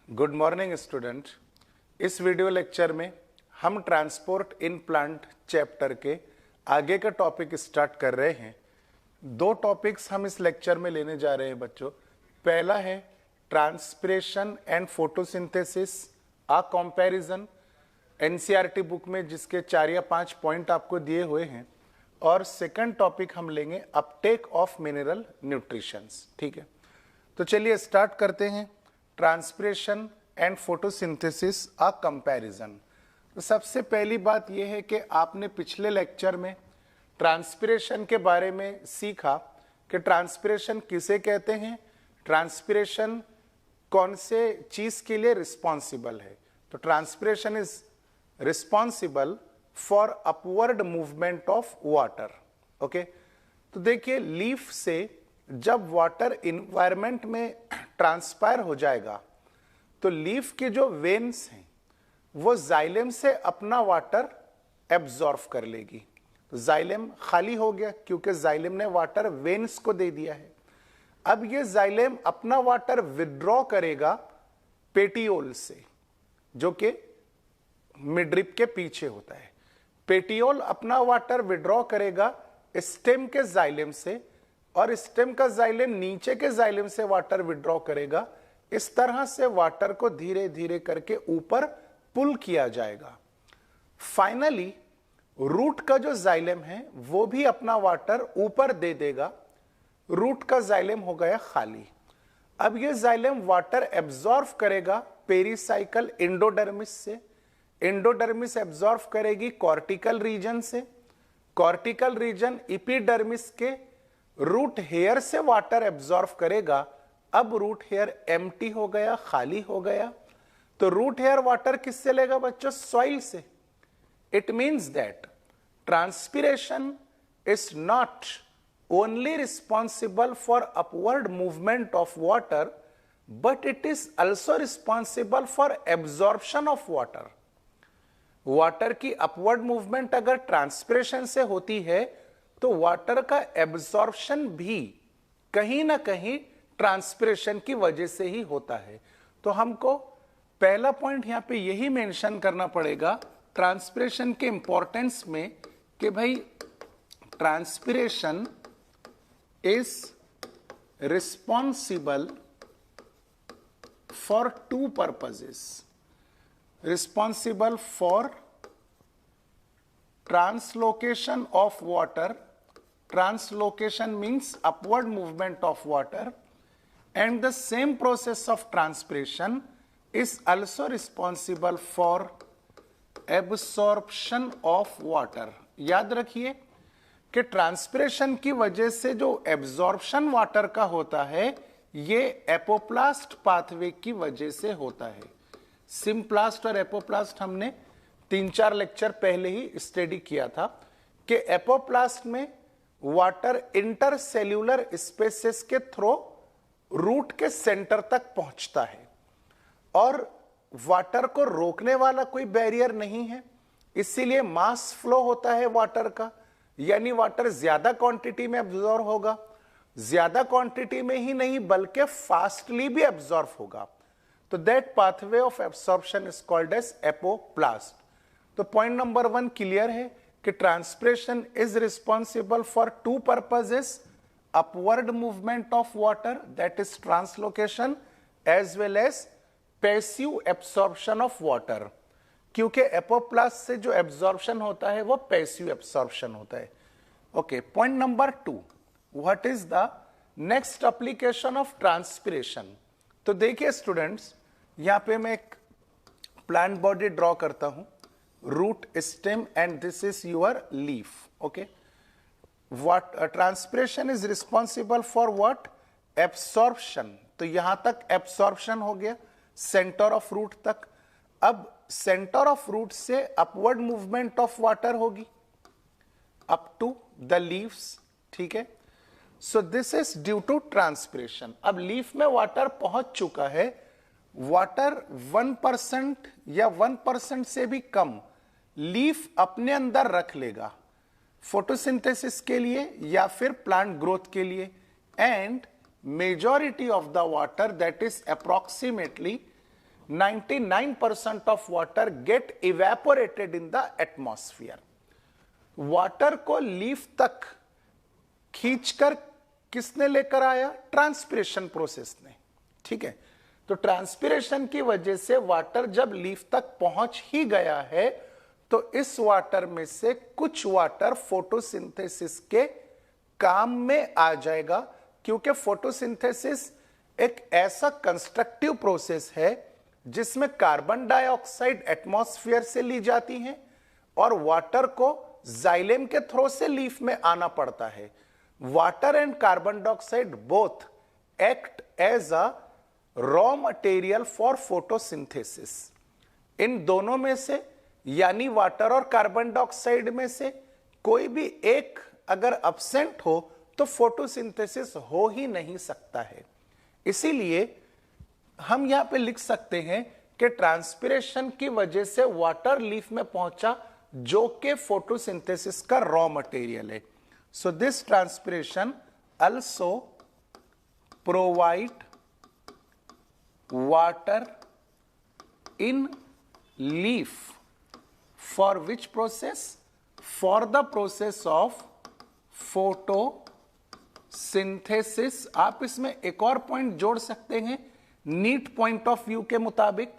Good morning student. इस video lecture में हम ट्रांसपोर्ट इन प्लांट चैप्टर के आगे का टॉपिक स्टार्ट कर रहे हैं। दो टॉपिक्स हम इस लेक्चर में लेने जा रहे हैं बच्चों। पहला है transpiration and photosynthesis a comparison, NCERT book में जिसके 4 या 5 पॉइंट आपको दिए हुए हैं। और सेकंड टॉपिक हम लेंगे अपटेक ऑफ मिनरल न्यूट्रिशंस। ठीक है, तो चलिए स्टार्ट करते हैं। Transpiration and photosynthesis a comparison. तो सबसे पहली बात यह है कि आपने पिछले लेक्चर में ट्रांसपिरेशन के बारे में सीखा कि ट्रांसपिरेशन किसे कहते हैं, ट्रांसपिरेशन कौन से चीज के लिए रिस्पॉन्सिबल है। तो transpiration is responsible for upward movement of water. Okay, तो देखिए लीफ से जब वाटर इन्वायरमेंट में ट्रांसपायर हो जाएगा तो लीफ के जो वेन्स हैं वो जाइलम से अपना वाटर एब्जॉर्ब कर लेगी। तो जाइलम खाली हो गया क्योंकि जाइलम ने वाटर वेन्स को दे दिया है। अब ये जाइलम अपना वाटर विड्रॉ करेगा पेटियोल से, जो कि मिडरिप के पीछे होता है। पेटियोल अपना वाटर विड्रॉ करेगा स्टेम के जाइलम से और स्टेम का जाइलम नीचे के जाइलम से वाटर विड्रॉ करेगा। इस तरह से वाटर को धीरे धीरे करके ऊपर पुल किया जाएगा। फाइनली रूट का जो जाइलम है वो भी अपना वाटर ऊपर दे देगा। रूट का जाइलम हो गया खाली। अब ये जाइलम वाटर एब्जॉर्ब करेगा पेरिसाइकल एंडोडर्मिस से। एंडोडर्मिस एब्जॉर्ब करेगी कॉर्टिकल रीजन से। कॉर्टिकल रीजन एपिडर्मिस के रूट हेयर से वाटर एब्जॉर्ब करेगा। अब रूट हेयर एम्प्टी हो गया, खाली हो गया। तो रूट हेयर वाटर किससे लेगा बच्चों? सॉइल से। It means that transpiration is not only responsible for upward movement of water but it is also responsible for absorption of water. Water की अपवर्ड मूवमेंट अगर ट्रांसपिरेशन से होती है तो वाटर का एब्जॉर्प्शन भी कहीं ना कहीं ट्रांसपिरेशन की वजह से ही होता है। तो हमको पहला पॉइंट यहां पे यही मेंशन करना पड़ेगा ट्रांसपिरेशन के इंपॉर्टेंस में कि भाई transpiration is responsible for 2 purposes. Responsible for translocation of water. Translocation means upward movement of water, and the same process of transpiration is also responsible for absorption of water. याद रखिए कि transpiration की वजह से जो एब्जॉर्प्शन वाटर का होता है ये एपोप्लास्ट पाथवे की वजह से होता है। सिम्प्लास्ट और एपोप्लास्ट हमने 3-4 लेक्चर पहले ही स्टडी किया था कि एपोप्लास्ट में वाटर इंटरसेल्यूलर स्पेसेस के थ्रू रूट के सेंटर तक पहुंचता है और वाटर को रोकने वाला कोई बैरियर नहीं है। इसीलिए मास फ्लो होता है वाटर का, यानी वाटर ज्यादा क्वांटिटी में एब्जॉर्ब होगा। ज्यादा क्वांटिटी में ही नहीं बल्कि फास्टली भी एब्जॉर्ब होगा। तो that pathway of absorption is called as apoplast. तो पॉइंट नंबर 1 क्लियर है कि transpiration is responsible for 2 purposes, upward movement of water that is translocation as well as passive absorption of water, क्योंकि apoplast से जो absorption होता है वो passive absorption होता है। Okay, point number 2, what is the next application of transpiration. तो देखिए स्टूडेंट्स, यहां पे मैं एक प्लांट बॉडी ड्रॉ करता हूं, root, stem, and this is your leaf. Okay, what transpiration is responsible for what? Absorption. तो यहां तक absorption हो गया सेंटर ऑफ रूट तक। अब सेंटर ऑफ रूट से अपवर्ड मूवमेंट ऑफ वाटर होगी अप टू द लीव्स। ठीक है, so this is due to transpiration. अब लीफ में वाटर पहुंच चुका है। वाटर 1% या 1% से भी कम लीफ अपने अंदर रख लेगा फोटोसिंथेसिस के लिए या फिर प्लांट ग्रोथ के लिए। And majority of the water that is approximately 99% of water get evaporated in the atmosphere. Water को लीफ तक खींचकर किसने लेकर आया? ट्रांसपिरेशन प्रोसेस ने। ठीक है, तो ट्रांसपिरेशन की वजह से वाटर जब लीफ तक पहुंच ही गया है तो इस वाटर में से कुछ वाटर फोटोसिंथेसिस के काम में आ जाएगा, क्योंकि फोटोसिंथेसिस एक ऐसा कंस्ट्रक्टिव प्रोसेस है जिसमें कार्बन डाइऑक्साइड एटमॉस्फेयर से ली जाती है और वाटर को जाइलेम के थ्रू से लीफ में आना पड़ता है। Water and carbon dioxide both act as a raw material for photosynthesis. इन दोनों में से यानी वाटर और कार्बन डाइऑक्साइड में से कोई भी एक अगर अब्सेंट हो तो फोटोसिंथेसिस हो ही नहीं सकता है। इसीलिए हम यहां पे लिख सकते हैं कि ट्रांसपिरेशन की वजह से वाटर लीफ में पहुंचा, जो कि फोटोसिंथेसिस का रॉ मटेरियल है। So this transpiration also provide water in leaf for which process? For the process of photosynthesis। आप इसमें एक और पॉइंट जोड़ सकते हैं नीट पॉइंट ऑफ व्यू के मुताबिक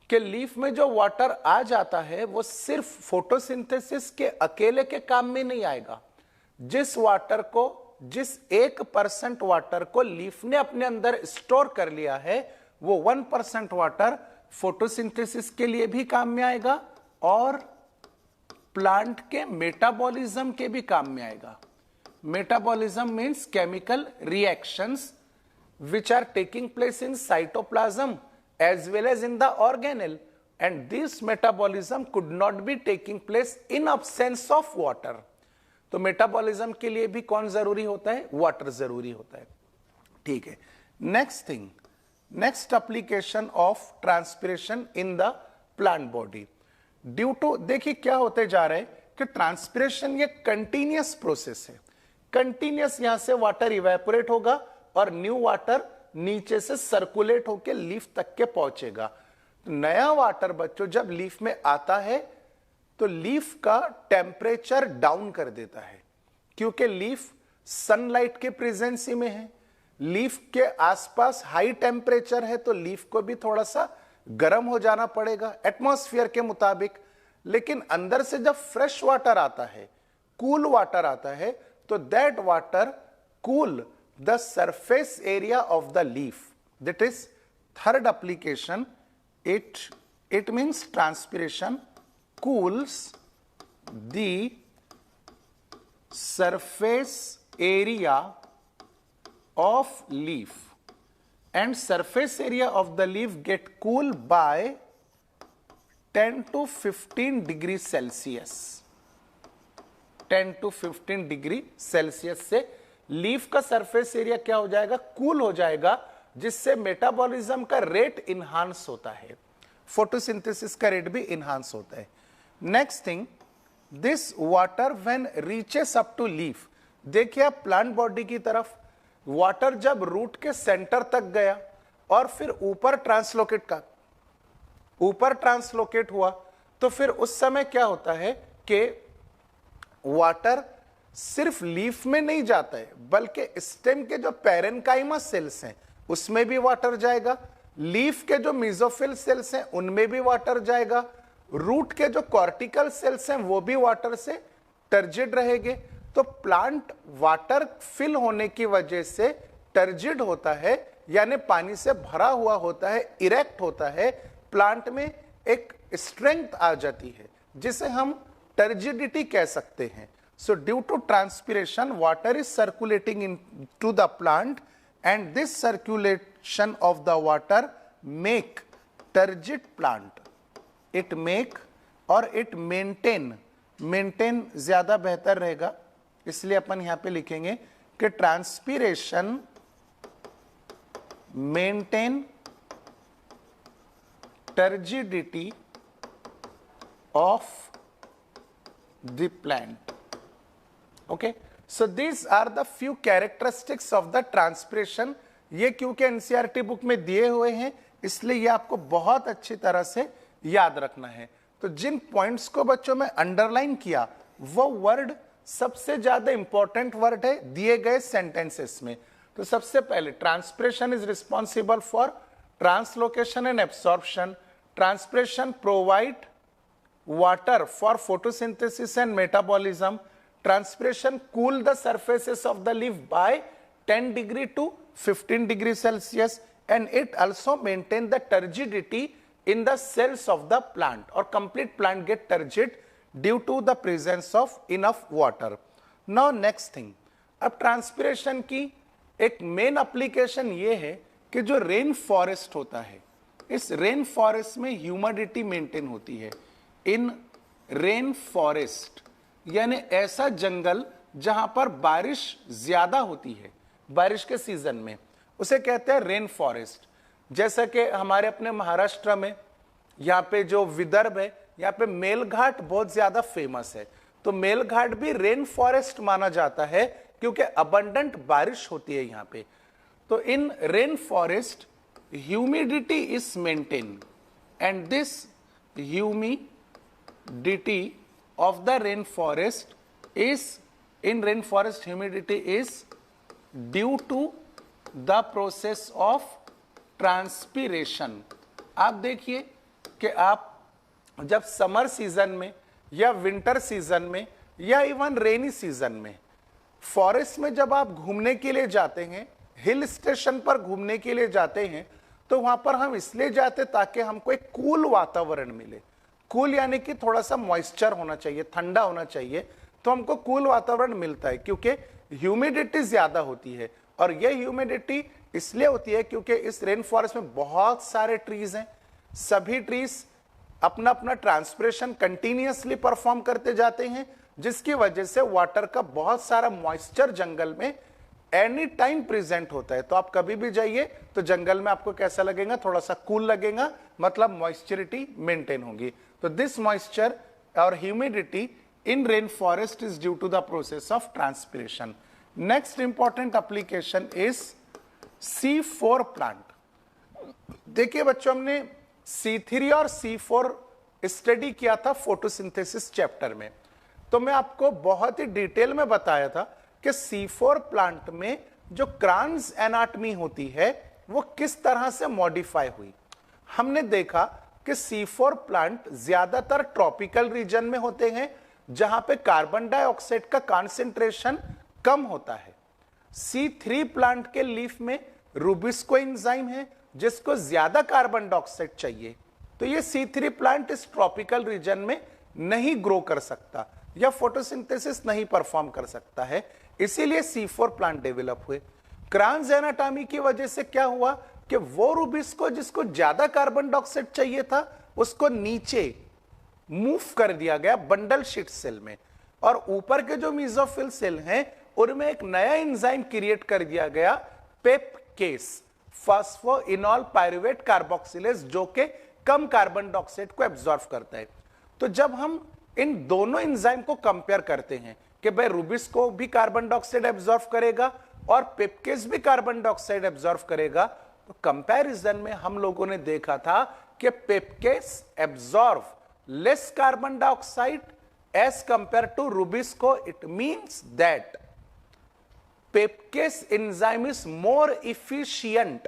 कि लीफ में जो वाटर आ जाता है वो सिर्फ फोटोसिंथेसिस के अकेले के काम में नहीं आएगा। जिस 1% वाटर को लीफ ने अपने अंदर स्टोर कर लिया है वो 1% वाटर फोटोसिंथेसिस के लिए भी काम में आएगा और प्लांट के मेटाबॉलिज्म के भी काम में आएगा। Metabolism means chemical reactions which are taking place in cytoplasm as well as in the organelle, and this metabolism could not be taking place in absence of water। तो मेटाबॉलिज्म के लिए भी कौन जरूरी होता है? वाटर जरूरी होता है। ठीक है, next thing, next application of transpiration in the plant body due to, देखिए क्या होते जा रहा है कि ट्रांसपिरेशन ये कंटिन्यूअस प्रोसेस है। कंटिन्यूअस यहां से वाटर इवेपोरेट होगा और न्यू वाटर नीचे से सर्कुलेट होकर लीफ तक के पहुंचेगा। नया वाटर बच्चों जब लीफ में आता है तो लीफ का टेम्परेचर डाउन कर देता है, क्योंकि लीफ सनलाइट के प्रेजेंसी में है, लीफ के आसपास हाई टेम्परेचर है तो लीफ को भी थोड़ा सा गर्म हो जाना पड़ेगा एटमॉस्फेयर के मुताबिक। लेकिन अंदर से जब फ्रेश वाटर आता है, कूल वाटर आता है, तो that water cool the surface area of the leaf। that is third application, it means transpiration cools the surface area of leaf, and surface area of the leaf get cool by 10 to 15 degrees Celsius। 10 to 15 degree Celsius से leaf का surface area क्या हो जाएगा? Cool हो जाएगा, जिससे metabolism का rate enhance होता है, फोटोसिंथेसिस का रेट भी इनहांस होता है। Next thing, this water when reaches up to leaf, देखिए आप प्लांट बॉडी की तरफ, वाटर जब रूट के सेंटर तक गया और फिर ऊपर ट्रांसलोकेट हुआ, तो फिर उस समय क्या होता है कि वाटर सिर्फ लीफ में नहीं जाता है, बल्कि स्टेम के जो पैरेन्काइमा सेल्स हैं उसमें भी वाटर जाएगा, लीफ के जो मेसोफिल सेल्स हैं उनमें भी वाटर जाएगा, रूट के जो कॉर्टिकल सेल्स हैं वो भी वाटर से टर्जिड रहेंगे। तो प्लांट वाटर फिल होने की वजह से टर्जिड होता है, यानी पानी से भरा हुआ होता है, इरेक्ट होता है, प्लांट में एक स्ट्रेंथ आ जाती है जिसे हम टर्जिडिटी कह सकते हैं। So due to transpiration, water is circulating into the plant, and this circulation of the water make turgid plant। It make और it maintain ज्यादा बेहतर रहेगा, इसलिए अपन यहां पे लिखेंगे कि transpiration maintain turgidity of the plant। Okay, so these are the few characteristics of the transpiration। ये क्योंकि एनसीईआरटी बुक में दिए हुए हैं, इसलिए ये आपको बहुत अच्छी तरह से याद रखना है। तो जिन पॉइंट्स को बच्चों में अंडरलाइन किया वो वर्ड सबसे ज्यादा इंपॉर्टेंट वर्ड है दिए गए सेंटेंसेस में। तो सबसे पहले transpiration is responsible for translocation and absorption, transpiration provide water for photosynthesis and metabolism, transpiration cool the surfaces of the leaf by 10 degree to 15 degree Celsius, and it also maintain the turgidity in the cells of the plant, or complete plant get turgid due to the presence of enough water. Now next thing, अब transpiration की एक main application ये है कि जो rain forest होता है, इस रेन फॉरेस्ट में ह्यूमिडिटी मेंटेन होती है। इन रेन फॉरेस्ट यानी ऐसा जंगल जहां पर बारिश ज्यादा होती है बारिश के सीजन में, उसे कहते हैं रेन फॉरेस्ट। जैसा कि हमारे अपने महाराष्ट्र में यहाँ पे जो विदर्भ है, यहाँ पे मेलघाट बहुत ज्यादा फेमस है। तो मेलघाट भी रेन फॉरेस्ट माना जाता है क्योंकि अबंडेंट बारिश होती है यहाँ पे। तो in rain forest humidity is maintain, and this humidity of the rainforest is in rainforest humidity is due to the process of transpiration। आप देखिए कि आप जब समर सीजन में या विंटर सीजन में या इवन रेनी सीजन में फॉरेस्ट में जब आप घूमने के लिए जाते हैं, हिल स्टेशन पर घूमने के लिए जाते हैं, तो वहां पर हम इसलिए जाते ताकि हमको एक कूल वातावरण मिले। कूल यानी कि थोड़ा सा मॉइस्चर होना चाहिए, ठंडा होना चाहिए, तो हमको कूल वातावरण मिलता है क्योंकि ह्यूमिडिटी ज्यादा होती है। और ये ह्यूमिडिटी इसलिए होती है क्योंकि इस रेन फॉरेस्ट में बहुत सारे ट्रीज हैं, सभी ट्रीज अपना अपना ट्रांसपिरेशन कंटिन्यूअसली परफॉर्म करते जाते हैं, जिसकी वजह से वाटर का बहुत सारा मॉइस्चर जंगल में एनी टाइम प्रेजेंट होता है। तो आप कभी भी जाइए तो जंगल में आपको कैसा लगेगा, थोड़ा सा कूल लगेगा, मतलब मॉइस्चरिटी मेंटेन होगी। तो दिस मॉइस्चर और humidity in rain forest is due to the process of transpiration. Next important application is C4 plant. देखिए बच्चों, हमने C3 और C4 स्टडी किया था फोटोसिंथेसिस चैप्टर में, तो मैं आपको बहुत ही डिटेल में बताया था कि C4 प्लांट में जो क्रांस एनाटमी होती है वो किस तरह से मॉडिफाई हुई। हमने देखा कि C4 प्लांट ज्यादातर ट्रॉपिकल रीजन में होते हैं जहां पे कार्बन डाइऑक्साइड का कॉन्सेंट्रेशन कम होता है। C3 प्लांट के लीफ में रूबिस्को एंजाइम है जिसको ज्यादा कार्बन डाइऑक्साइड चाहिए, तो ये C3 प्लांट इस ट्रॉपिकल रीजन में नहीं ग्रो कर सकता या फोटोसिंथेसिस नहीं परफॉर्म कर सकता है, इसीलिए C4 प्लांट डेवलप हुए। क्रांस एनाटॉमी की वजह से क्या हुआ कि वो रूबिस्को जिसको ज्यादा कार्बन डाइऑक्साइड चाहिए था उसको नीचे मूव कर दिया गया बंडल शीट सेल में, और ऊपर के जो मेसोफिल सेल हैं उनमें एक नया एंजाइम क्रिएट कर दिया गया पेपकेस, फॉस्फोइनोल पायरुवेट कार्बोक्सिलेज, जो कि कम कार्बन डाइऑक्साइड को एब्जॉर्ब करता है। तो जब हम इन दोनों एंजाइम को कंपेयर करते हैं कि भाई रूबिस्को भी कार्बन डाइऑक्साइड एब्जॉर्ब करेगा और पेपकेस भी कार्बन डाइऑक्साइड एब्जॉर्ब करेगा, तो कंपैरिजन में हम लोगों ने देखा था कि PEPcase absorb less carbon dioxide as compare to rubisco. It means that PEPcase enzyme is more efficient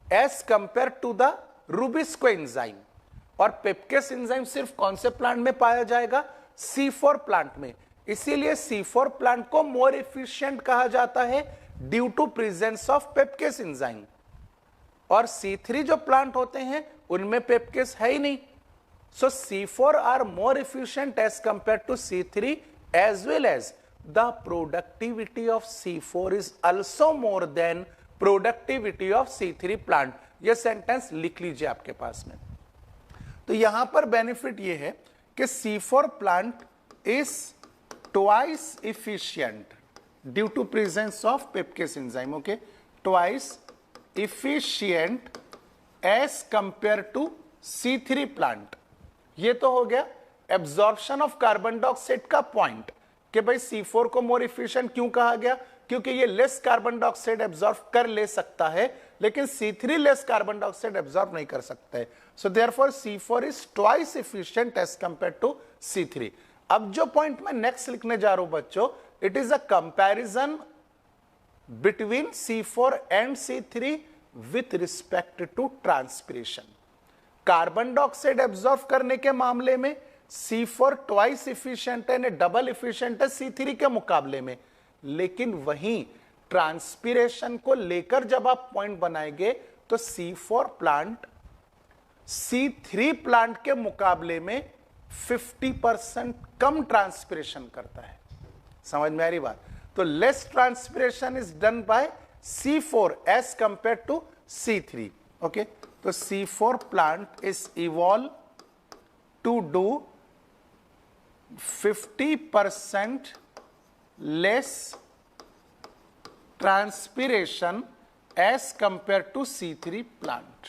as compare to the rubisco enzyme. और पेपकेस एंजाइम सिर्फ कौन से प्लांट में पाया जाएगा? C4 प्लांट में। इसीलिए C4 प्लांट को मोर एफिशिएंट कहा जाता है due to presence of PEPcase enzyme. और C3 जो प्लांट होते हैं उनमें पेपकेस है ही नहीं, so C4 are more efficient as compare to C3, as well as the productivity of C4 is also more than productivity of C3 plant. यह sentence लिख लीजिए आपके पास में। तो यहां पर बेनिफिट यह है कि C4 plant is twice efficient due to presence of PEPcase enzyme. Okay, twice efficient as compare to C3 plant. ये तो हो गया एब्जॉर्प्शन ऑफ कार्बन डाइऑक्साइड का पॉइंट कि भाई C4 को मोर एफिशिएंट क्यों कहा गया, क्योंकि ये लेस कार्बन डाइऑक्साइड एब्जॉर्ब कर ले सकता है लेकिन C3 less carbon dioxide absorb नहीं कर सकता है। So therefore C4 is twice efficient as compare to C3। अब जो पॉइंट मैं नेक्स्ट लिखने जा रहा हूं बच्चों, it is a comparison between C4 and C3 with respect to transpiration. Carbon dioxide absorb करने के मामले में C4 ट्वाइस इफिशिएंट है, डबल इफिशिएंट है C3 के मुकाबले में, लेकिन वहीं ट्रांसपिरेशन को लेकर जब आप पॉइंट बनाएंगे तो C4 प्लांट C3 प्लांट के मुकाबले में 50% कम ट्रांसपिरेशन करता है। समझ में आ रही बात? तो less transpiration is done by C4 as compare to C3। Okay, तो C4 plant is evolve to do 50% less transpiration as compare to C3 plant.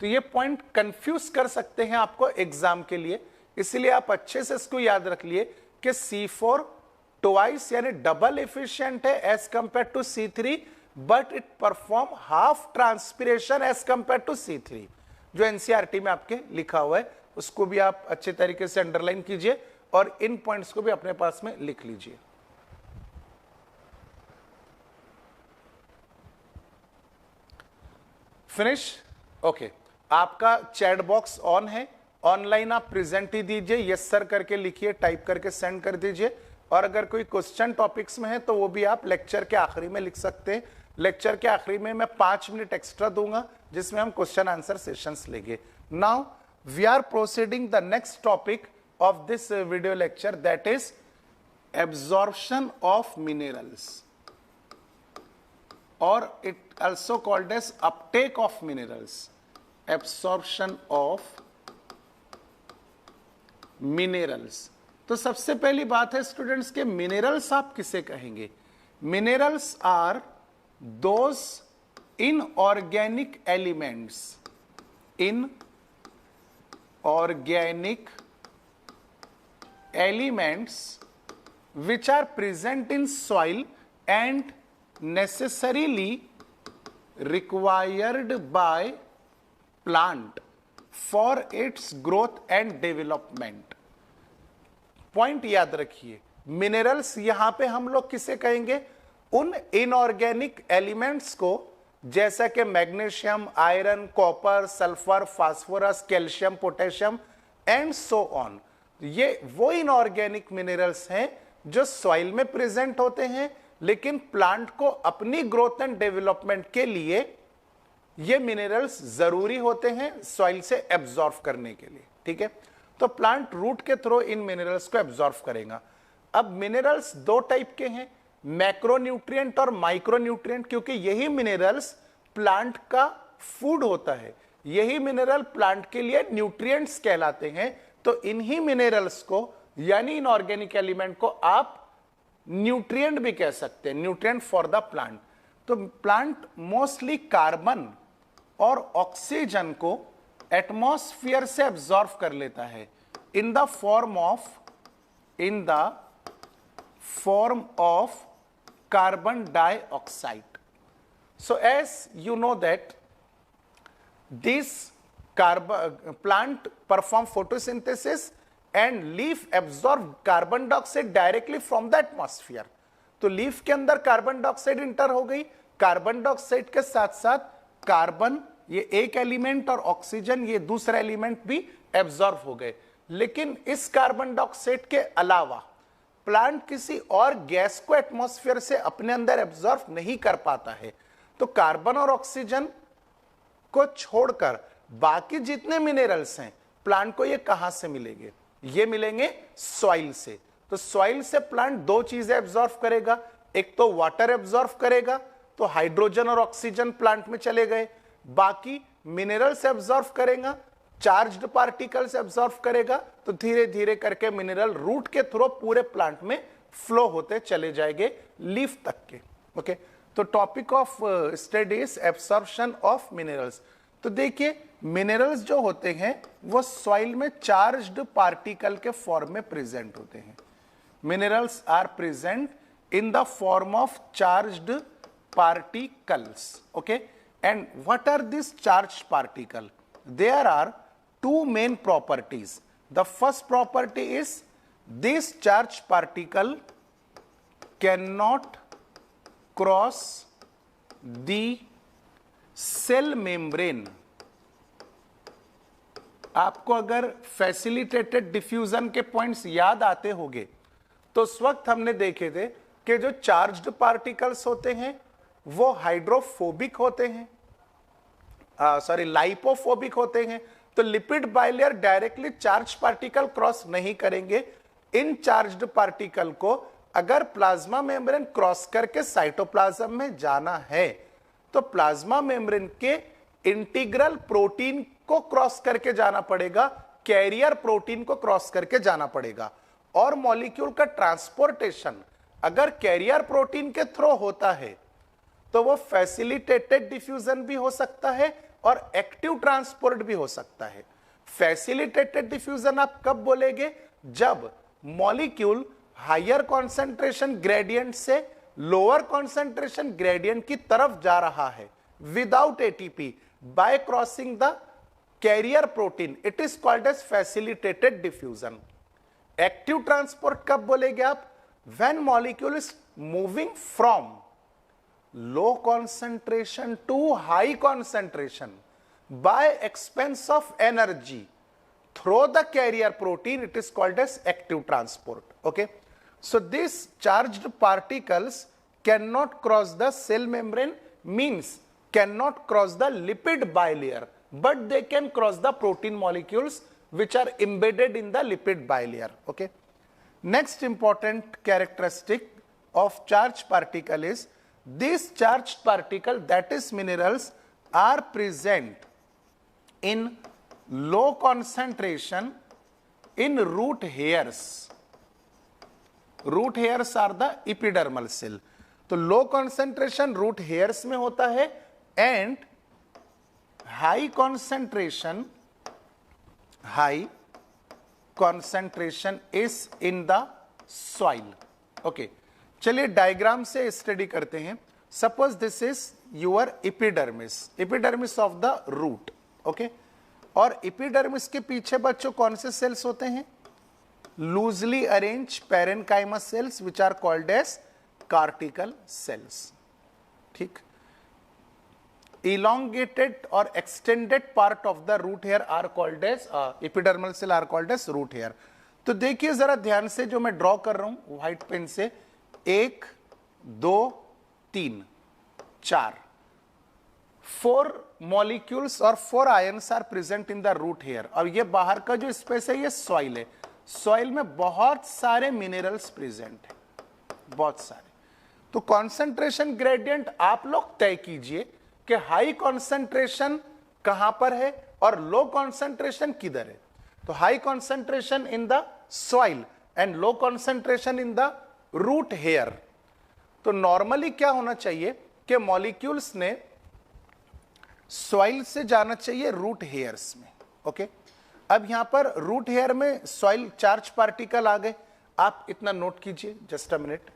तो ये पॉइंट कंफ्यूज कर सकते हैं आपको एग्जाम के लिए, इसलिए आप अच्छे से इसको याद रख लिए कि C4 ट्वाइस यानी डबल एफिशिएंट है as compare to C3, but it perform half transpiration as compare to C3। जो एनसीईआरटी में आपके लिखा हुआ है उसको भी आप अच्छे तरीके से अंडरलाइन कीजिए और इन पॉइंट्स को भी अपने पास में लिख लीजिए। फिनिश? ओके, आपका चैट बॉक्स ऑन है, ऑनलाइन आप प्रेजेंट ही दीजिए, यस सर करके लिखिए, टाइप करके सेंड कर दीजिए। और अगर कोई क्वेश्चन टॉपिक्स में है तो वो भी आप लेक्चर के आखिरी में लिख सकते हैं। लेक्चर के आखिरी में मैं 5 मिनट एक्स्ट्रा दूंगा जिसमें हम क्वेश्चन आंसर सेशंस लेंगे। Now we are proceeding the next topic of this video lecture, that is absorption of minerals, or it also called as uptake of minerals, absorption of minerals। तो सबसे पहली बात है students के minerals आप किसे कहेंगे? Minerals are those inorganic elements, inorganic elements which are present in soil and necessarily required by plant for its growth and development। Point याद रखिए, मिनरल्स यहां पे हम लोग किसे कहेंगे? उन इनऑर्गेनिक एलिमेंट्स को, जैसा कि magnesium, iron, copper, sulphur, phosphorus, calcium, potassium and so on. ये वो इनऑर्गेनिक मिनरल्स हैं जो सॉइल में प्रेजेंट होते हैं, लेकिन प्लांट को अपनी ग्रोथ एंड डेवलपमेंट के लिए ये मिनरल्स जरूरी होते हैं सॉइल से एब्जॉर्ब करने के लिए। ठीक है, तो प्लांट रूट के थ्रू इन मिनरल्स को एब्जॉर्ब करेगा। अब मिनरल्स दो टाइप के हैं, मैक्रोन्यूट्रिएंट और माइक्रोन्यूट्रिएंट, क्योंकि यही मिनरल्स प्लांट का फूड होता है, यही मिनरल प्लांट के लिए न्यूट्रिएंट्स कहलाते हैं। तो इन्हीं मिनरल्स को यानी इनऑर्गेनिक एलिमेंट को आप न्यूट्रिएंट भी कह सकते हैं, न्यूट्रिएंट फॉर द प्लांट। तो प्लांट मोस्टली कार्बन और ऑक्सीजन को एटमॉस्फेयर से एब्जॉर्ब कर लेता है in the form of carbon dioxide. So as you know that this plant perform photosynthesis and leaf absorb carbon dioxide directly from the atmosphere। तो leaf के अंदर carbon dioxide inter हो गई, कार्बन डाइऑक्साइड के साथ साथ कार्बन ये एक एलिमेंट और ऑक्सीजन ये दूसरा एलिमेंट भी एब्जॉर्ब हो गए। लेकिन इस कार्बन डाइऑक्साइड के अलावा प्लांट किसी और गैस को एटमॉस्फेयर से अपने अंदर एब्जॉर्ब नहीं कर पाता है। तो कार्बन और ऑक्सीजन को छोड़कर बाकी जितने मिनरल्स हैं प्लांट को ये कहां से मिलेंगे? ये मिलेंगे सॉइल से। तो सॉइल से प्लांट दो चीजें एब्जॉर्ब करेगा, एक तो वाटर एब्जॉर्ब करेगा, तो हाइड्रोजन और ऑक्सीजन प्लांट में चले गए, बाकी मिनरल्स एब्जॉर्ब करेगा, चार्ज्ड पार्टिकल्स एब्जॉर्ब करेगा। तो धीरे धीरे करके मिनरल रूट के थ्रू पूरे प्लांट में फ्लो होते चले जाएंगे लीफ तक के। ओके, तो topic of study is absorption of minerals. तो देखिए मिनरल्स जो होते हैं वो सॉइल में चार्ज्ड पार्टिकल के फॉर्म में प्रेजेंट होते हैं। Minerals are present in the form of charged particles. Okay, and what are these charged particles? There are two main properties. The first property is this charged particle cannot cross the cell membrane. आपको अगर facilitated diffusion के points याद आते होंगे तो उस वक्त हमने देखे थे कि जो चार्ज्ड पार्टिकल्स होते हैं वो हाइड्रोफोबिक होते हैं, लाइपोफोबिक होते हैं। तो lipid bilayer directly charge particle cross नहीं करेंगे। इन चार्ज्ड पार्टिकल को अगर प्लाज्मा मेम्ब्रेन क्रॉस करके साइटोप्लाज्म में जाना है तो प्लाज्मा मेम्ब्रेन के इंटीग्रल प्रोटीन को क्रॉस करके जाना पड़ेगा, कैरियर प्रोटीन को क्रॉस करके जाना पड़ेगा। और मॉलिक्यूल का ट्रांसपोर्टेशन अगर कैरियर प्रोटीन के थ्रू होता है तो वो फैसिलिटेटेड डिफ्यूजन भी हो सकता है और एक्टिव ट्रांसपोर्ट भी हो सकता है। फैसिलिटेटेड डिफ्यूजन आप कब बोलेंगे? जब मॉलिक्यूल हायर कॉन्सेंट्रेशन ग्रेडियंट से लोअर कॉन्सेंट्रेशन ग्रेडियंट की तरफ जा रहा है without ATP by crossing the carrier protein, it is called as facilitated diffusion. Active transport कब बोलेंगे आप? When molecule is moving from low concentration to high concentration by expense of energy through the carrier protein, it is called as active transport. Okay, so these charged particles cannot cross the cell membrane, means cannot cross the lipid bilayer, but they can cross the protein molecules which are embedded in the lipid bilayer. Okay, next important characteristic of charged particle is these charged particle, that is minerals, are present in low concentration in root hairs. Root hairs are the epidermal cell. तो लो concentration root hairs में होता है and high concentration is in the soil. Okay, चलिए diagram से study करते हैं। Suppose this is your epidermis of the root. Okay, और epidermis के पीछे बच्चों कौन से सेल्स होते हैं? Loosely arrange parenchymas cells which are called as cortical cells. ठीक, इलोंगेटेड और extended part of the root hair are called as epidermal cell are called as root hair. तो देखिए जरा ध्यान से, जो मैं ड्रॉ कर रहा हूं व्हाइट पेन से, 1 2 3 4 4 मॉलिक्यूल्स और 4 ions are present in the root hair. और ये बाहर का जो स्पेस है ये सॉइल है। सॉइल में बहुत सारे मिनरल्स प्रेजेंट है, बहुत सारे। तो कॉन्सेंट्रेशन ग्रेडियंट आप लोग तय कीजिए कि हाई कॉन्सेंट्रेशन कहां पर है और लो कॉन्सेंट्रेशन किधर है। तो high concentration in the soil and low concentration in the root hair. तो नॉर्मली क्या होना चाहिए कि मॉलिक्यूल्स ने सॉइल से जाना चाहिए रूट हेयर्स में। ओके, अब यहां पर रूट हेयर में सॉइल चार्ज पार्टिकल आ गए। आप इतना नोट कीजिए, जस्ट अ मिनट।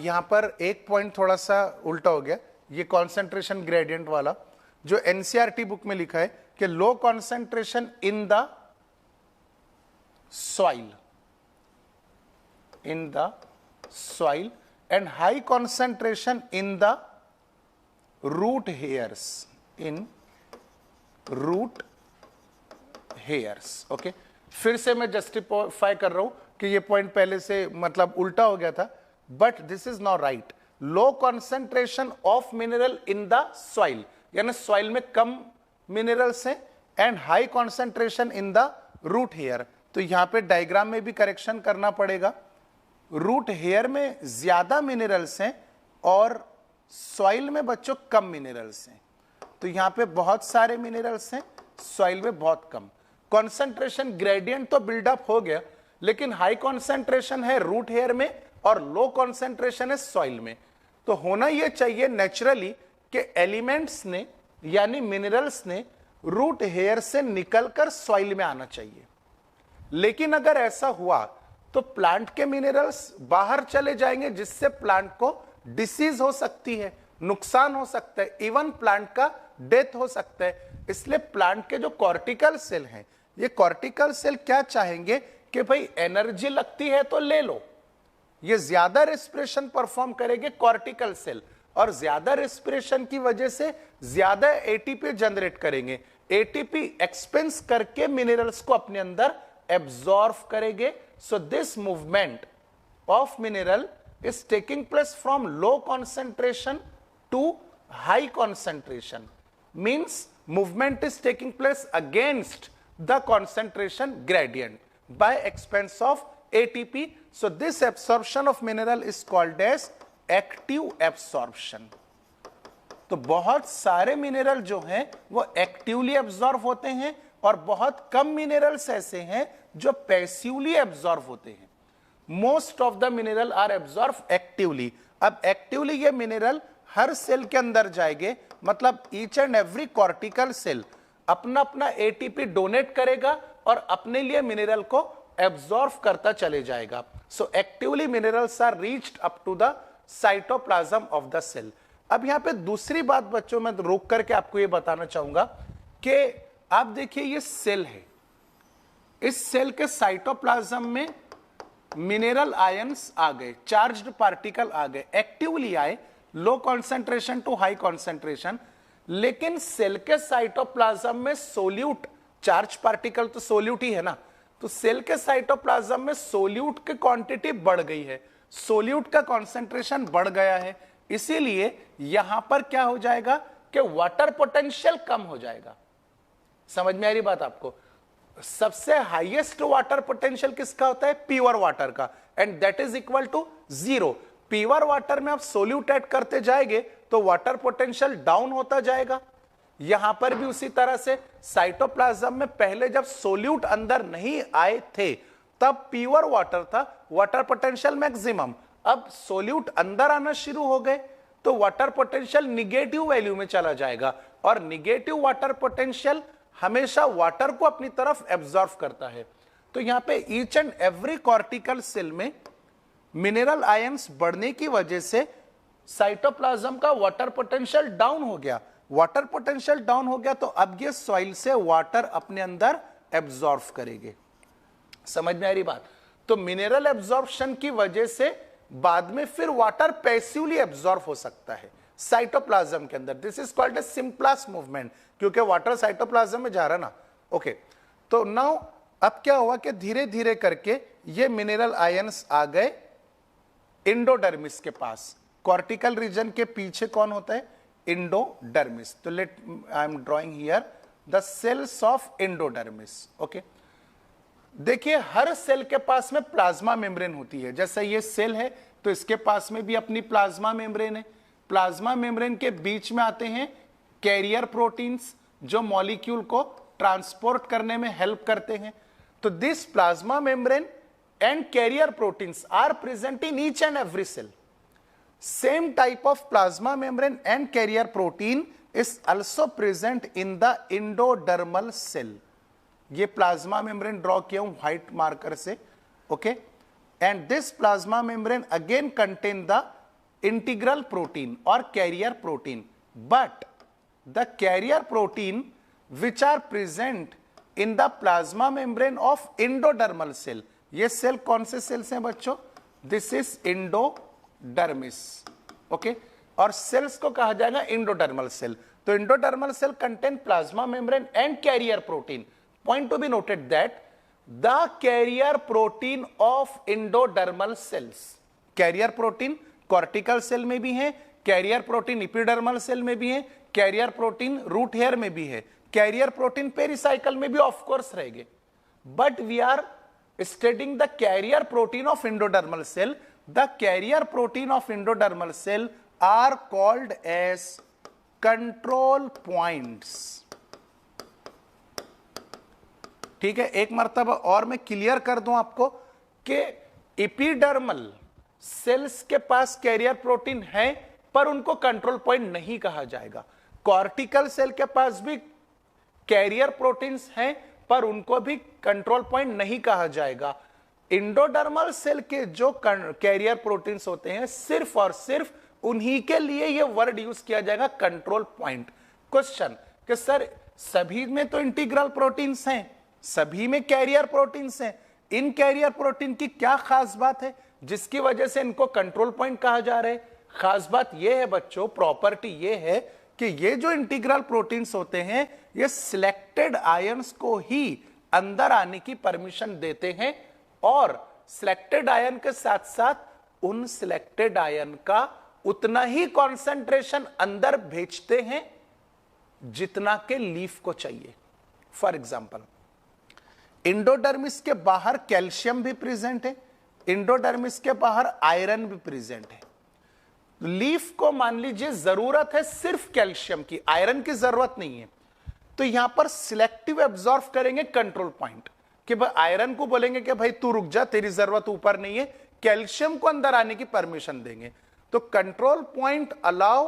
यहां पर एक पॉइंट थोड़ा सा उल्टा हो गया, ये कॉन्सेंट्रेशन ग्रेडियंट वाला जो एनसीईआरटी बुक में लिखा है कि लो concentration in the soil and high concentration in the root hairs, okay, फिर से मैं जस्टिफाई कर रहा हूं कि ये पॉइंट पहले से मतलब उल्टा हो गया था, but this is not right. Low concentration of mineral in the soil, यानी सॉइल में कम मिनरल्स हैं, and high concentration in the root hair. तो यहां पे डायग्राम में भी करेक्शन करना पड़ेगा। रूट हेयर में ज्यादा मिनरल्स हैं और सॉइल में बच्चों कम मिनरल्स हैं। तो यहां पे बहुत सारे मिनरल्स हैं, सॉइल में बहुत कम। कॉन्सेंट्रेशन ग्रेडियंट तो बिल्डअप हो गया, लेकिन हाई कॉन्सेंट्रेशन है रूट हेयर में और लो कॉन्सेंट्रेशन है सॉइल में। तो होना यह चाहिए नेचुरली कि एलिमेंट्स ने यानी मिनरल्स ने रूट हेयर से निकलकर सॉइल में आना चाहिए। लेकिन अगर ऐसा हुआ तो प्लांट के मिनरल्स बाहर चले जाएंगे, जिससे प्लांट को डिसीज हो सकती है, नुकसान हो सकता है, इवन प्लांट का डेथ हो सकता है। इसलिए प्लांट के जो कॉर्टिकल सेल हैं, ये कॉर्टिकल सेल क्या चाहेंगे कि भाई एनर्जी लगती है तो ले लो। ये ज्यादा रेस्पिरेशन परफॉर्म करेंगे कॉर्टिकल सेल, और ज्यादा रेस्पिरेशन की वजह से ज्यादा एटीपी जनरेट करेंगे। एटीपी एक्सपेंस करके मिनरल्स को अपने अंदर एब्जॉर्ब करेंगे। So this movement of mineral is taking place from low concentration to high concentration, means movement is taking place against the concentration gradient by expense of ATP. So this absorption of mineral is called as active absorption. तो बहुत सारे mineral जो हैं वो actively absorb होते हैं, और बहुत कम मिनरल्स ऐसे हैं जो पैसिवली एब्जॉर्ब होते हैं। Most of the mineral are absorb actively. अब एक्टिवली ये मिनरल हर सेल के अंदर जाएंगे, मतलब each and every cortical cell अपना अपना एटीपी डोनेट करेगा और अपने लिए मिनरल को एब्जॉर्ब करता चले जाएगा। So actively minerals are reached up to the cytoplasm of the cell. अब यहां पे दूसरी बात बच्चों, मैं रोक करके आपको ये बताना चाहूंगा कि आप देखिए ये सेल है, इस सेल के साइटोप्लाज्म में मिनरल आयंस आ गए, चार्ज्ड पार्टिकल आ गए, एक्टिवली आए, low concentration to high concentration. लेकिन सेल के साइटोप्लाज्म में सोल्यूट, चार्ज पार्टिकल तो सोल्यूट ही है ना, तो सेल के साइटोप्लाज्म में सोल्यूट की क्वांटिटी बढ़ गई है, सोल्यूट का कॉन्सेंट्रेशन बढ़ गया है। इसीलिए यहां पर क्या हो जाएगा कि वाटर पोटेंशियल कम हो जाएगा। समझ में आ रही बात आपको? सबसे हाईएस्ट वाटर पोटेंशियल किसका होता है? प्योर वाटर का, and that is equal to 0। Pure water में आप सोल्यूट ऐड करते जाएंगे तो वाटर पोटेंशियल डाउन होता जाएगा। यहां पर भी उसी तरह से साइटोप्लाज्म में पहले जब सोल्यूट अंदर नहीं आए थे तब प्योर वाटर था, वाटर पोटेंशियल मैक्सिमम। अब सोल्यूट अंदर आना शुरू हो गए तो वाटर पोटेंशियल निगेटिव वैल्यू में चला जाएगा, और निगेटिव वाटर पोटेंशियल हमेशा वाटर को अपनी तरफ एब्जॉर्ब करता है। तो यहां पे each and every cortical cell में मिनरल आयंस बढ़ने की वजह से साइटोप्लाज्म का वाटर पोटेंशियल डाउन हो गया। वाटर पोटेंशियल डाउन हो गया तो अब ये सॉइल से वाटर अपने अंदर एब्जॉर्ब करेंगे। समझ में आ रही बात? तो मिनरल एब्जॉर्प्शन की वजह से बाद में फिर वाटर पैसिवली एब्जॉर्ब हो सकता है साइटोप्लाज्म के अंदर। This is called a symplast movement, क्योंकि वाटर साइटोप्लाज्म में जा रहा ना। ओके, तो नाउ अब क्या हुआ कि धीरे धीरे करके ये मिनरल आयंस आ गए इंडोडर्मिस के पास। कॉर्टिकल रीजन के पीछे कौन होता है? इंडोडर्मिस। तो let I am drawing here the cells of endodermis. Okay, देखिए हर सेल के पास में प्लाज्मा मेम्ब्रेन होती है। जैसे ये सेल है तो इसके पास में भी अपनी प्लाज्मा मेम्ब्रेन है। प्लाज्मा मेम्ब्रेन के बीच में आते हैं कैरियर प्रोटीन्स, जो मॉलिक्यूल को ट्रांसपोर्ट करने में हेल्प करते हैं। तो this plasma membrane and carrier proteins are present in each and every cell. Same type of plasma membrane and carrier protein is also present in the endodermal cell. ये plasma membrane draw किया हूं white marker से। Okay, and this plasma membrane again contain the integral protein और carrier protein, but the carrier protein which are present in the plasma membrane of endodermal cell. ये cell कौन से cells हैं बच्चों? This is endodermis. Okay, और cells को कहा जाएगा इंडोडर्मल सेल। तो endodermal cell contain plasma membrane and carrier protein. Point to be noted that the carrier protein of endodermal cells, carrier protein cortical cell में भी है, carrier protein epidermal cell में भी है, carrier protein root hair में भी है, carrier protein pericycle में भी of course रहेंगे। But we are studying the carrier protein of endodermal cell. The carrier protein of endodermal cell are called as control points. ठीक है, एक मर्तबा और मैं क्लियर कर दूं आपको कि एपिडर्मल सेल्स के पास कैरियर प्रोटीन है, पर उनको कंट्रोल पॉइंट नहीं कहा जाएगा। कॉर्टिकल सेल के पास भी कैरियर प्रोटीन्स हैं, पर उनको भी कंट्रोल पॉइंट नहीं कहा जाएगा। इंडोडर्मल सेल के जो कैरियर प्रोटीन्स होते हैं, सिर्फ और सिर्फ उन्हीं के लिए यह वर्ड यूज किया जाएगा कंट्रोल पॉइंट। क्वेश्चन कि सर सभी में तो इंटीग्रल प्रोटीन्स हैं, सभी में कैरियर प्रोटीन्स हैं, इन कैरियर प्रोटीन की क्या खास बात है जिसकी वजह से इनको कंट्रोल पॉइंट कहा जा रहा है? खास बात यह है बच्चों, प्रॉपर्टी यह है कि ये जो इंटीग्रल प्रोटीन्स होते हैं, ये सिलेक्टेड आयंस को ही अंदर आने की परमिशन देते हैं और सिलेक्टेड आयन के साथ साथ उन सिलेक्टेड आयन का उतना ही कॉन्सेंट्रेशन अंदर भेजते हैं जितना के लीफ को चाहिए। फॉर एग्जाम्पल, इंडोडर्मिस के बाहर कैल्शियम भी प्रेजेंट है, इंडोडर्मिस के बाहर आयरन भी प्रेजेंट है। लीफ को मान लीजिए जरूरत है सिर्फ कैल्शियम की, आयरन की जरूरत नहीं है, तो यहां पर सिलेक्टिव एब्जॉर्ब करेंगे कंट्रोल पॉइंट कि भाई आयरन को बोलेंगे कि भाई तू रुक जा, तेरी जरूरत ऊपर नहीं है, कैल्शियम को अंदर आने की परमिशन देंगे। तो control point allow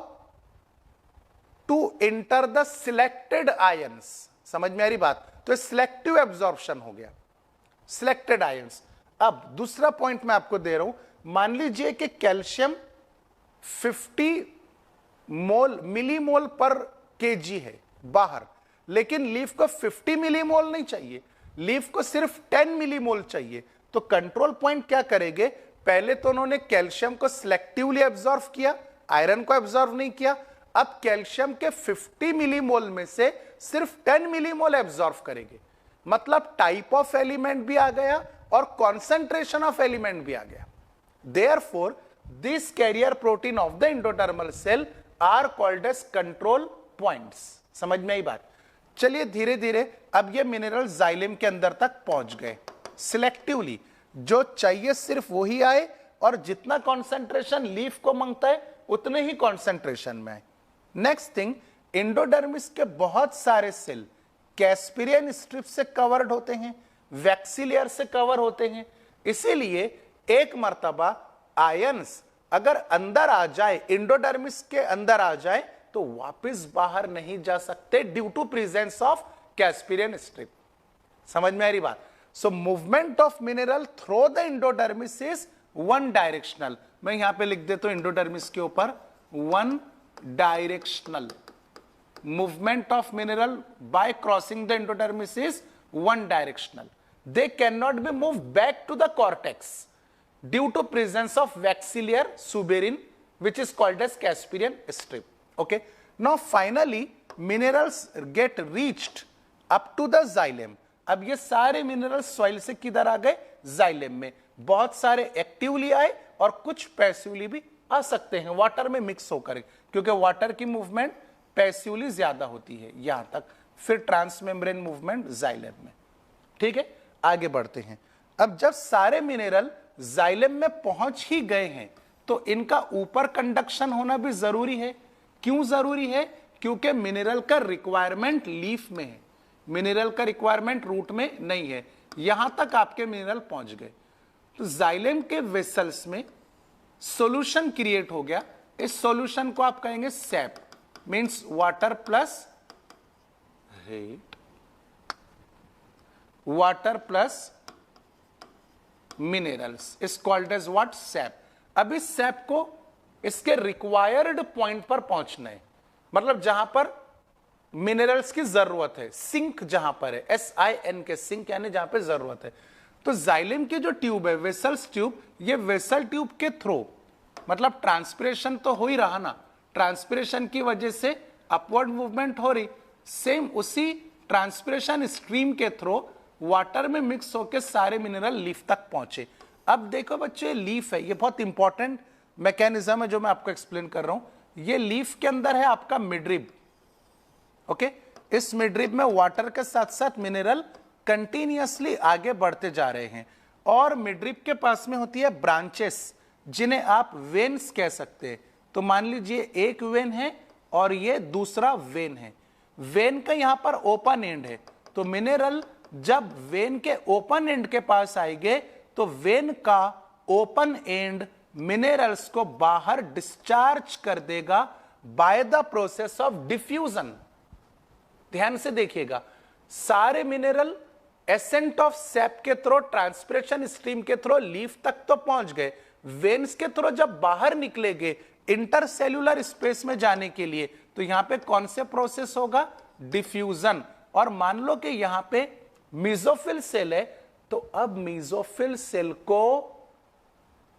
to enter the selected ions. समझ में आ रही बात? तो सिलेक्टिव एब्जॉर्प्शन हो गया, सिलेक्टेड आयंस। अब दूसरा पॉइंट मैं आपको दे रहा हूं, मान लीजिए कि कैल्शियम 50 मिलीमोल पर केजी है बाहर, लेकिन लीफ को 50 मिलीमोल नहीं चाहिए, लीफ को सिर्फ 10 मिलीमोल चाहिए। तो कंट्रोल पॉइंट क्या करेंगे? पहले तो उन्होंने कैल्शियम को सिलेक्टिवली एब्जॉर्ब किया, आयरन को एब्जॉर्ब नहीं किया। अब कैल्शियम के 50 मिलीमोल में से सिर्फ 10 मिलीमोल एब्जॉर्ब करेंगे, मतलब टाइप ऑफ एलिमेंट भी आ गया और कॉन्सेंट्रेशन ऑफ एलिमेंट भी आ गया। Therefore this carrier protein of the endodermal cell are called as control points. समझ में आई बात? चलिए धीरे धीरे अब ये मिनरल जाइलम के अंदर तक पहुंच गए। सिलेक्टिवली जो चाहिए सिर्फ वही आए और जितना कॉन्सेंट्रेशन लीफ को मांगता है उतने ही कॉन्सेंट्रेशन में आए। नेक्स्ट थिंग, एंडोडर्मिस के बहुत सारे सेल कैस्पिरियन स्ट्रिप से कवर्ड होते हैं, वैक्सीलियर से कवर होते हैं, इसीलिए एक मर्तबा आयंस अगर अंदर आ जाए, एंडोडर्मिस के अंदर आ जाए, तो वापस बाहर नहीं जा सकते due to presence of Casparian strip. समझ में आ रही बात? So movement of mineral through the endodermis is one directional. मैं यहां पे लिख देता हूं एंडोडर्मिस के ऊपर one directional. Movement of mineral by crossing the endodermis is one directional. They can not be move back to the cortex due to presence of waxillary suberin which is called as Casparian strip. Okay, now finally minerals get reached up to the xylem. अब ये सारे minerals soil से किधर आ गए? Xylem में। बहुत सारे actively आए और कुछ पैसिवली भी आ सकते हैं वाटर में मिक्स होकर, क्योंकि वाटर की मूवमेंट पैसिवली ज्यादा होती है यहां तक, फिर ट्रांसमेम्ब्रेन मूवमेंट जाइलेम में। ठीक है, आगे बढ़ते हैं। अब जब सारे मिनरल जाइलम में पहुंच ही गए हैं तो इनका ऊपर कंडक्शन होना भी जरूरी है। क्यों जरूरी है? क्योंकि मिनरल का रिक्वायरमेंट लीफ में है, मिनरल का रिक्वायरमेंट रूट में नहीं है। यहां तक आपके मिनरल पहुंच गए तो जाइलम के वेसल्स में सॉल्यूशन क्रिएट हो गया। इस सॉल्यूशन को आप कहेंगे sap, means water plus hate, water plus minerals is called as what? Sap. अब इस सैप को इसके रिक्वायर्ड पॉइंट पर पहुंचना है, मतलब जहां पर मिनरल्स की जरूरत है, सिंक जहां पर है, SIN के सिंक, यानी जहां पे जरूरत है। तो जाइलम की जो ट्यूब है, वेसल्स ट्यूब, ये वेसल ट्यूब के थ्रू, मतलब ट्रांसपिरेशन तो हो ही रहा ना, ट्रांसपिरेशन की वजह से अपवर्ड मूवमेंट हो रही, सेम उसी ट्रांसपिरेशन स्ट्रीम के थ्रू वाटर में मिक्स होकर सारे मिनरल लीफ तक पहुंचे। अब देखो बच्चों, लीफ है, ये बहुत इंपॉर्टेंट मैकेनिज्म है जो मैं आपको एक्सप्लेन कर रहा हूं। ये लीफ के अंदर है आपका मिडरिब। ओके, इस मिडरिब में वाटर के साथ साथ मिनरल कंटिन्यूअसली आगे बढ़ते जा रहे हैं और मिडरिब के पास में होती है ब्रांचेस, जिन्हें आप वेन्स कह सकते हैं। तो मान लीजिए एक वेन है और ये दूसरा वेन है। वेन का यहां पर ओपन एंड है, तो मिनरल जब वेन के ओपन एंड के पास आएंगे तो वेन का ओपन एंड मिनरल्स को बाहर डिस्चार्ज कर देगा by the process of diffusion. ध्यान से देखिएगा, सारे मिनरल एसेंट ऑफ सैप के थ्रू, ट्रांसपिरेशन स्ट्रीम के थ्रू लीफ तक तो पहुंच गए, वेन्स के थ्रू जब बाहर निकलेंगे इंटरसेल्यूलर स्पेस में जाने के लिए, तो यहां पे कौन से प्रोसेस होगा? डिफ्यूजन। और मान लो कि यहां पे मेसोफिल सेल है, तो अब मेसोफिल सेल को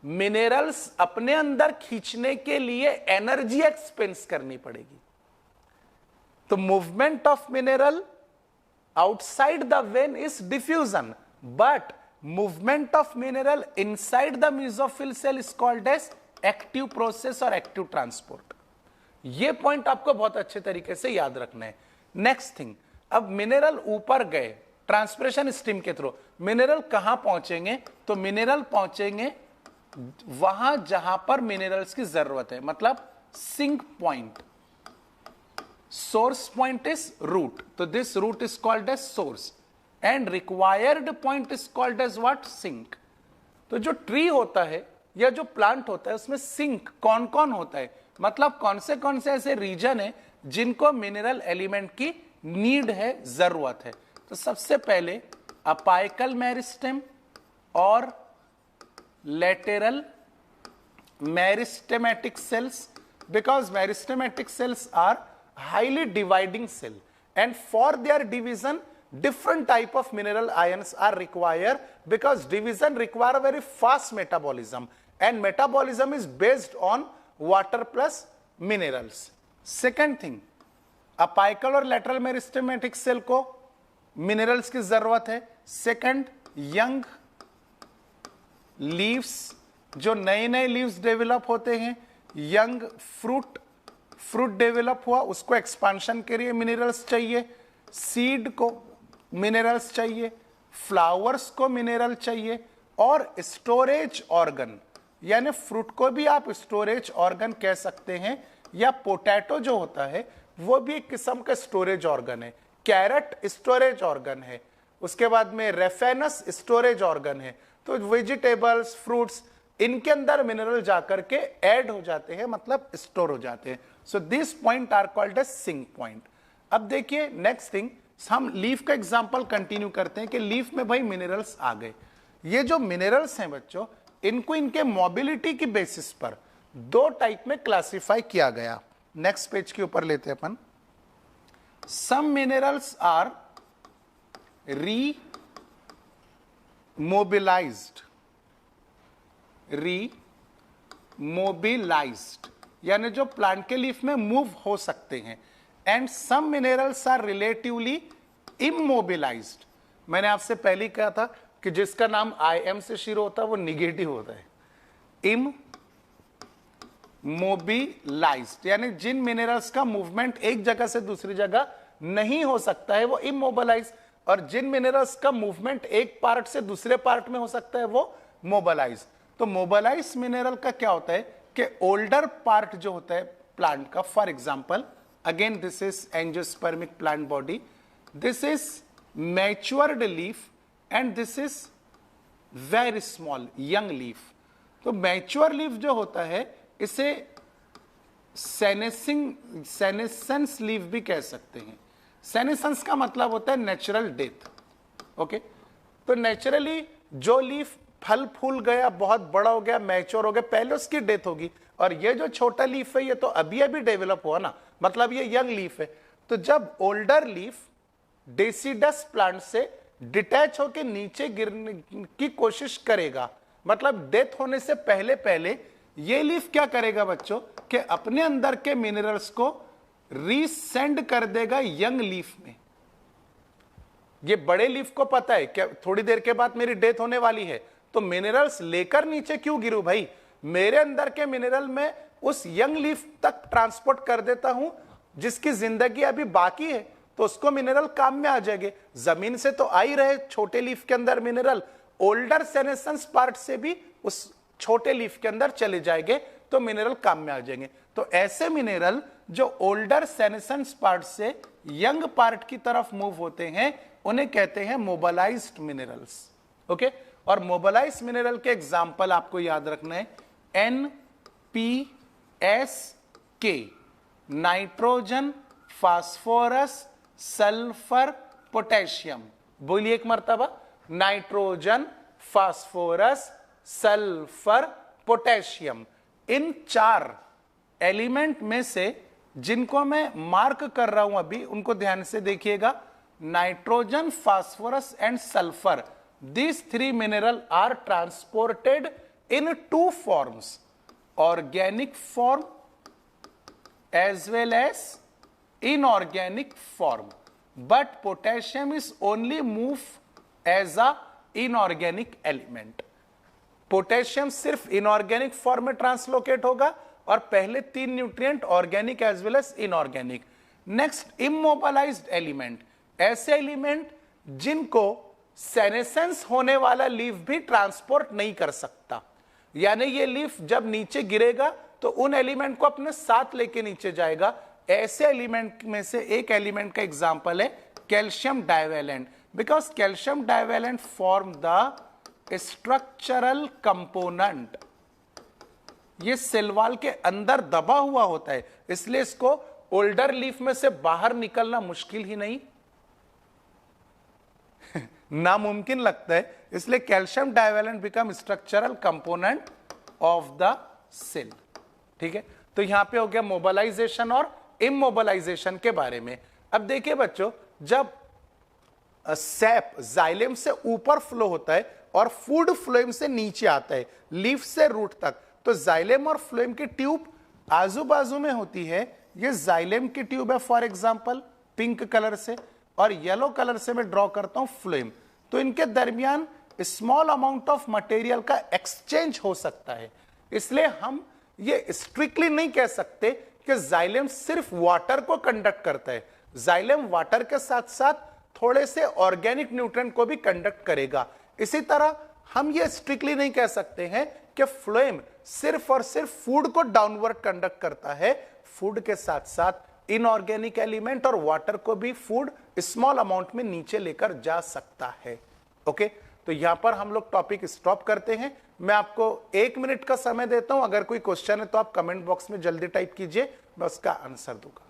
मिनरल्स अपने अंदर खींचने के लिए एनर्जी एक्सपेंस करनी पड़ेगी। तो movement of mineral outside the vein is diffusion, but movement of mineral inside the mesophyll cell is called as active process or active transport। ये पॉइंट आपको बहुत अच्छे तरीके से याद रखना है। नेक्स्ट थिंग, अब मिनरल ऊपर गए ट्रांसपिरेशन स्ट्रीम के थ्रू, मिनरल कहां पहुंचेंगे? तो मिनरल पहुंचेंगे वहां जहां पर मिनरल्स की जरूरत है, मतलब sink point. Source point is root, so this root is called as source and required point is called as what? Sink। तो जो ट्री होता है या जो प्लांट होता है उसमें सिंक कौन कौन होता है, मतलब कौन से ऐसे रीजन है जिनको मिनरल एलिमेंट की नीड है, जरूरत है। तो सबसे पहले अपाइकल मेरिस्टेम और lateral meristematic cells, because meristematic cells are highly dividing cell and for their division different type of mineral ions are required, because division require very fast metabolism and metabolism is based on water plus minerals। second thing, apical और lateral meristematic cell को minerals की जरूरत है। second, young leaves, जो नए नए leaves develop होते हैं, young fruit डेवलप हुआ, उसको एक्सपांशन के लिए मिनरल्स चाहिए, सीड को मिनरल्स चाहिए, फ्लावर्स को मिनरल चाहिए, और स्टोरेज ऑर्गन, यानी फ्रूट को भी आप स्टोरेज ऑर्गन कह सकते हैं, या पोटैटो जो होता है वो भी एक किस्म का स्टोरेज ऑर्गन है, कैरेट स्टोरेज ऑर्गन है, उसके बाद में रेफेनस स्टोरेज ऑर्गन है। तो वेजिटेबल्स, फ्रूट्स, इनके अंदर मिनरल जाकर के ऐड हो जाते हैं, मतलब स्टोर हो जाते हैं। So this point are called as sink point. अब देखिए नेक्स्ट थिंग, हम लीफ का एग्जांपल कंटिन्यू करते हैं कि लीफ में भाई मिनरल्स आ गए। ये जो मिनरल्स हैं बच्चों, इनको इनके मोबिलिटी की बेसिस पर दो टाइप में क्लासिफाई किया गया। नेक्स्ट पेज के ऊपर लेते हैं अपन। सम मिनरल्स आर रीमोबिलाइज्ड, यानी जो प्लांट के लीफ में मूव हो सकते हैं, and some minerals are relatively immobilised. मैंने आपसे पहले कहा था कि जिसका नाम IM से शुरू होता है वो निगेटिव होता है। इमोबिलाइज्ड यानी जिन मिनरल्स का मूवमेंट एक जगह से दूसरी जगह नहीं हो सकता है वो इमोबिलाइज, और जिन मिनरल्स का मूवमेंट एक पार्ट से दूसरे पार्ट में हो सकता है वो मोबिलाइज। तो मोबिलाइज मिनरल का क्या होता है कि ओल्डर पार्ट जो होता है प्लांट का, for example again this is angiospermic plant body, this is matured leaf and this is very small young leaf. तो मैच्योर लीफ जो होता है इसे सेनेसेंस लीफ भी कह सकते हैं। सेनेसेंस का मतलब होता है नेचुरल डेथ। ओके, तो नेचुरली जो लीफ फल फूल गया, बहुत बड़ा हो गया, मैच्योर हो गया, पहले उसकी डेथ होगी, और ये जो छोटा लीफ है ये तो अभी अभी डेवलप हुआ ना, मतलब ये यंग लीफ है। तो जब ओल्डर लीफ डेसिडस प्लांट से डिटैच होकर नीचे गिरने की कोशिश करेगा, मतलब डेथ होने से पहले पहले ये लीफ क्या करेगा बच्चों कि अपने अंदर के मिनरल्स को रीसेंड कर देगा यंग लीफ में। ये बड़े लीफ को पता है कि थोड़ी देर के बाद मेरी डेथ होने वाली है, तो मिनरल्स लेकर नीचे क्यों गिरूं भाई, मेरे अंदर के मिनरल में उस यंग लीफ तक ट्रांसपोर्ट कर देता हूं जिसकी जिंदगी अभी बाकी है, तो उसको मिनरल काम में आ जाएंगे। जमीन से तो आ ही रहे छोटे लीफ के अंदर मिनरल, ओल्डर सेनेसेंस पार्ट से भी उस छोटे लीफ के अंदर चले जाएंगे तो मिनरल काम में आ जाएंगे। तो ऐसे मिनरल जो ओल्डर सेनेसेंस पार्ट से यंग पार्ट की तरफ मूव होते हैं उन्हें कहते हैं मोबिलाइज्ड मिनरल्स। ओके, और मोबिलाइज्ड मिनरल के एग्जांपल आपको याद रखना है NPSK, nitrogen, phosphorus, sulphur, potassium. बोलिए एक मर्तबा, नाइट्रोजन, फास्फोरस, सल्फर, पोटेशियम। इन 4 एलिमेंट में से जिनको मैं मार्क कर रहा हूं अभी, उनको ध्यान से देखिएगा। Nitrogen, phosphorus and sulphur, these 3 minerals are transported in 2 forms, organic form as well as inorganic form, but potassium is only moved as a inorganic element. Potassium सिर्फ इनऑर्गेनिक फॉर्म में ट्रांसलोकेट होगा और पहले 3 nutrient organic as well as inorganic. Next, immobilised element, ऐसे element जिनको senescence होने वाला leaf भी ट्रांसपोर्ट नहीं कर सकता, यानी ये लीफ जब नीचे गिरेगा तो उन एलिमेंट को अपने साथ लेके नीचे जाएगा। ऐसे एलिमेंट में से एक एलिमेंट का एग्जांपल है calcium divalent, because calcium divalent form the structural component. ये सेल वॉल के अंदर दबा हुआ होता है, इसलिए इसको ओल्डर लीफ में से बाहर निकलना मुश्किल ही नहीं नामुमकिन लगता है, इसलिए calcium divalent become structural component of the cell. ठीक है, तो यहां पे हो गया मोबिलाइजेशन और इमोबिलाइजेशन के बारे में। अब देखिए बच्चों, जब सैप जाइलम से ऊपर फ्लो होता है और फूड फ्लोएम से नीचे आता है, लीफ से रूट तक, तो जाइलम और फ्लोएम की ट्यूब आजू बाजू में होती है। ये जाइलम की ट्यूब है फॉर एग्जांपल पिंक कलर से, और येलो कलर से मैं ड्रॉ करता हूं फ्लोएम। तो इनके दरमियान स्मॉल अमाउंट ऑफ मटेरियल का एक्सचेंज हो सकता है, इसलिए हम ये स्ट्रिक्टली नहीं कह सकते कि जाइलम सिर्फ वाटर को कंडक्ट करता है। जाइलम वाटर के साथ साथ थोड़े से ऑर्गेनिक न्यूट्रिएंट को भी कंडक्ट करेगा। इसी तरह हम ये स्ट्रिक्टली नहीं कह सकते हैं कि फ्लोएम सिर्फ और सिर्फ फूड को डाउनवर्ड कंडक्ट करता है। फूड के साथ साथ इनऑर्गेनिक एलिमेंट और वाटर को भी फूड स्मॉल अमाउंट में नीचे लेकर जा सकता है। ओके, तो यहां पर हम लोग टॉपिक स्टॉप करते हैं। मैं आपको 1 मिनट का समय देता हूं, अगर कोई क्वेश्चन है तो आप कमेंट बॉक्स में जल्दी टाइप कीजिए, मैं उसका आंसर दूंगा।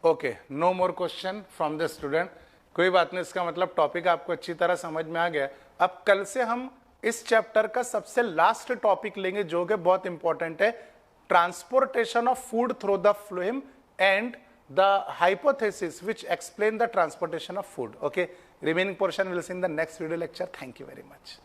Okay, no more question from the student. कोई बात नहीं, इसका मतलब टॉपिक आपको अच्छी तरह समझ में आ गया। अब कल से हम इस चैप्टर का सबसे लास्ट टॉपिक लेंगे जो कि बहुत इंपॉर्टेंट है, transportation of food through the phloem and the hypothesis which explain the transportation of food. Okay, remaining portion will see in the next video lecture. Thank you very much.